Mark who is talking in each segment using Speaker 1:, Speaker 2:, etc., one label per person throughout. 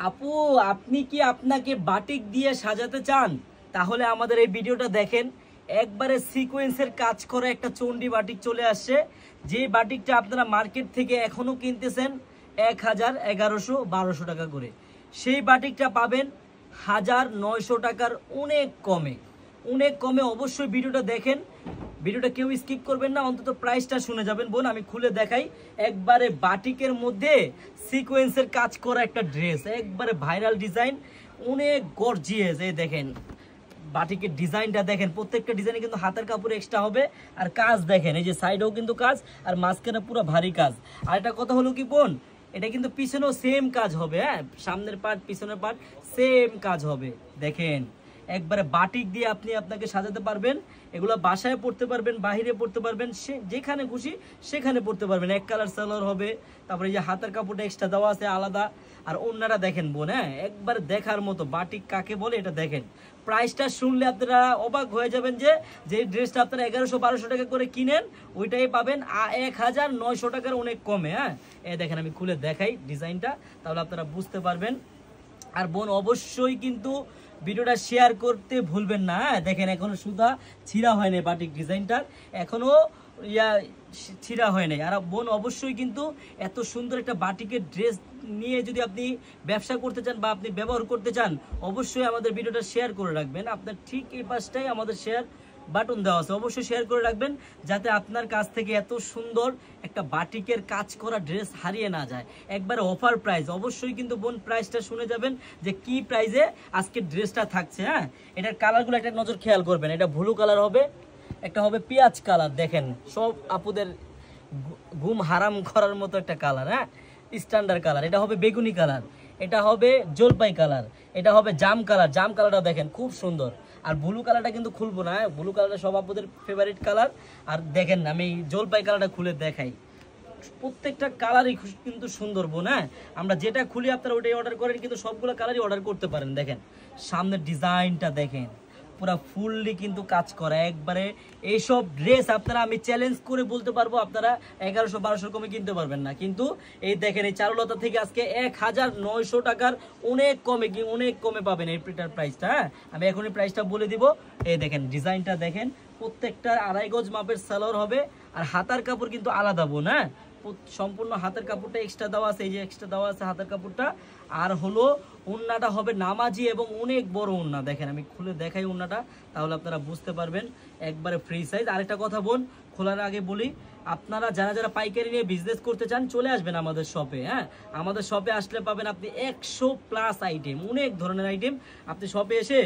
Speaker 1: আপু, আপনি কি আপনাকে বাটিক দিয়ে সাজাতে চান? তাহলে আমাদের এই ভিডিওটা দেখেন। একবারে সিকোয়েন্সের কাজ করা একটা চন্ডী বাটিক চলে আসছে, যে বাটিকটা আপনারা মার্কেট থেকে এখনো কিনতেছেন 1000, 1100, 1200 টাকা করে। সেই বাটিকটা পাবেন 1900 টাকার অনেক কমে। অনেক কমে। অবশ্যই ভিডিওটা দেখেন, ভিডিওটা কেউ স্কিপ করবেন না, অন্তত প্রাইসটা শুনে যাবেন। বোন আমি খুলে দেখাই। একবারে বাটিকের মধ্যে সিকোয়েন্সের কাজ করা একটা ড্রেস, একবারে ভাইরাল ডিজাইন, অনেক গর্জিয়াস। এই দেখেন বাটিকের ডিজাইনটা দেখেন, প্রত্যেকটা ডিজাইনে কিন্তু হাতের কাপড় এক্সট্রা হবে। আর কাজ দেখেন, এই যে সাইডেও কিন্তু কাজ, আর মাঝখানে পুরো ভারী কাজ। আর একটা কথা হলো কি বোন, এটা কিন্তু পিছনেও সেম কাজ হবে। হ্যাঁ, সামনের পার্ট পিছনের পার্ট সেম কাজ হবে। দেখেন একবারে বাটিক দিয়ে আপনি আপনাকে সাজাতে পারবেন। এগুলো বাসায় পড়তে পারবেন, বাহিরে পড়তে পারবেন, যেখানে খুশি সেখানে পড়তে পারবেন। এক কালার সালোয়ার হবে, তারপরে এই যে হাতের কাপড়টা এক্সট্রা দেওয়া আছে আলাদা। আর অন্যরা দেখেন বোন, হ্যাঁ একবার দেখার মতো। বাটিক কাকে বলে এটা দেখেন। প্রাইসটা শুনলে আপনারা অবাক হয়ে যাবেন, যে ড্রেসটা আপনারা 1100-1200 টাকা করে কিনেন ওইটাই পাবেন 1900 টাকার অনেক কমে। হ্যাঁ, এই দেখেন আমি খুলে দেখাই ডিজাইনটা, তাহলে আপনারা বুঝতে পারবেন। আর বোন অবশ্যই কিন্তু ভিডিওটা শেয়ার করতে ভুলবেন না। দেখেন এখনো সুতা ছিঁড়া হয়নি, বাটিক ডিজাইনটার এখনো ছিঁড়া হয় নাই। আর বোন অবশ্যই কিন্তু এত সুন্দর একটা বাটিকের ড্রেস নিয়ে যদি আপনি ব্যবসা করতে চান বা আপনি ব্যবহার করতে চান, অবশ্যই আমাদের ভিডিওটা শেয়ার করে রাখবেন। আপনার ঠিক এই পাশটাই আমাদের শেয়ার বাটন দেওয়া আছে, অবশ্যই শেয়ার করে রাখবেন, যাতে আপনার কাছ থেকে এত সুন্দর একটা বাটিকের কাজ করা ড্রেস হারিয়ে না যায়। একবারে অফার প্রাইস। অবশ্যই কিন্তু বোন প্রাইসটা শুনে যাবেন যে কি প্রাইসে আজকে ড্রেসটা থাকছে। হ্যাঁ, এটার কালারগুলো একটা নজর খেয়াল করবেন। এটা ব্লু কালার হবে, একটা হবে পেঁয়াজ কালার। দেখেন সব আপুদের ঘুম হারাম করার মতো একটা কালার। হ্যাঁ, স্ট্যান্ডার্ড কালার। এটা হবে বেগুনি কালার, এটা হবে জলপাই কালার, এটা হবে জাম কালার। জাম কালারটা দেখেন খুব সুন্দর। আর ব্লু কালারটা কিন্তু খুলবো না, ব্লু কালারটা সব আপুদের ফেভারিট কালার। আর দেখেন আমি জলপাই কালারটা খুলে দেখাই। প্রত্যেকটা কালারই কিন্তু সুন্দর বোন। হ্যাঁ, আমরা যেটা খুলি আপনারা ওটাই অর্ডার করেন, কিন্তু সবগুলো কালারই অর্ডার করতে পারেন। দেখেন সামনের ডিজাইনটা দেখেন, পুরা ফুললি কিন্তু কাজ করা। একবারে এইসব ড্রেস আপনারা, আমি চ্যালেঞ্জ করে বলতে পারবো, আপনারা 1100-1200 কমে কিনতে পারবেন না। কিন্তু এই দেখেন এই চারুলতা থেকে আজকে 1900 টাকার অনেক কমে, অনেক কমে পাবেন এই প্রাইসটা। হ্যাঁ, আমি এখন এই প্রাইসটা বলে দিব। এই দেখেন ডিজাইনটা দেখেন, প্রত্যেকটা 2.5 গজ মাপের সালোয়ার হবে। আর হাতার কাপড় কিন্তু আলাদা বোন। হ্যাঁ, সম্পূর্ণ হাতের কাপড়টা এক্সট্রা দেওয়া আছে, এই যে এক্সট্রা দেওয়া আছে হাতের কাপড়টা। আর হলো ওড়নাটা হবে নামাজি এবং অনেক বড় ওড়না। দেখেন আমি খুলে দেখাই ওড়নাটা, তাহলে আপনারা বুঝতে পারবেন। একবারে ফ্রি সাইজ। আরেকটা কথা বোন খোলার আগে বলি, আপনারা যারা যারা পাইকারি নিয়ে বিজনেস করতে চান চলে আসবেন আমাদের শপে। হ্যাঁ, আমাদের শপে আসলে পাবেন আপনি 100+ আইটেম, অনেক ধরনের আইটেম। আপনি শপে এসে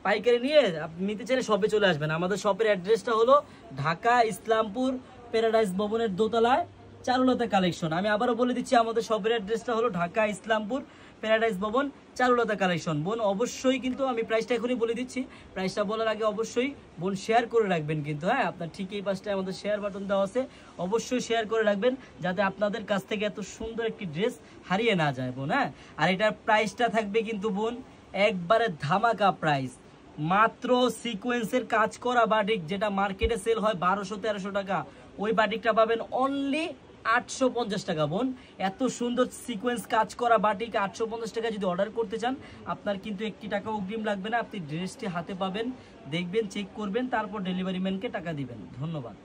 Speaker 1: পাইকারি নিয়ে আপনি নিতে চাইলে শপে চলে আসবেন। আমাদের শপের অ্যাড্রেসটা হলো ঢাকা ইসলামপুর প্যারাডাইস ভবনের দোতলায় চারুলতা কালেকশন। আমি আবারও বলে দিচ্ছি, আমাদের শপের অ্যাড্রেসটা হলো ঢাকা ইসলামপুর প্যারাডাইস ভবন চারুলতা কালেকশন। বোন অবশ্যই কিন্তু আমি প্রাইসটা এখনই বলে দিচ্ছি, প্রাইসটা বলার আগে অবশ্যই বোন শেয়ার করে রাখবেন কিন্তু। হ্যাঁ, আপনার ঠিক এই পাশটায় আমাদের শেয়ার বাটন দেওয়া আছে, অবশ্যই শেয়ার করে রাখবেন, যাতে আপনাদের কাছ থেকে এত সুন্দর একটি ড্রেস হারিয়ে না যায় বোন। হ্যাঁ, আর এটার প্রাইসটা থাকবে কিন্তু বোন একবারে ধামাকা প্রাইস। মাত্র সিকোয়েন্সের কাজ করা বাটিক, যেটা মার্কেটে সেল হয় 1200-1300 টাকা, ওই বাটিকটা পাবেন অনলি 850 টাকা বোন। এত সুন্দর সিকোয়েন্স কাজ করা বাটিক 850 টাকা যদি অর্ডার করতে চান, আপনার কিন্তু 1 টাকা অগ্রিম লাগবে না। আপনি ড্রেসটি হাতে পাবেন, দেখবেন, চেক করবেন, তারপর ডেলিভারি ম্যানকে টাকা দিবেন। ধন্যবাদ।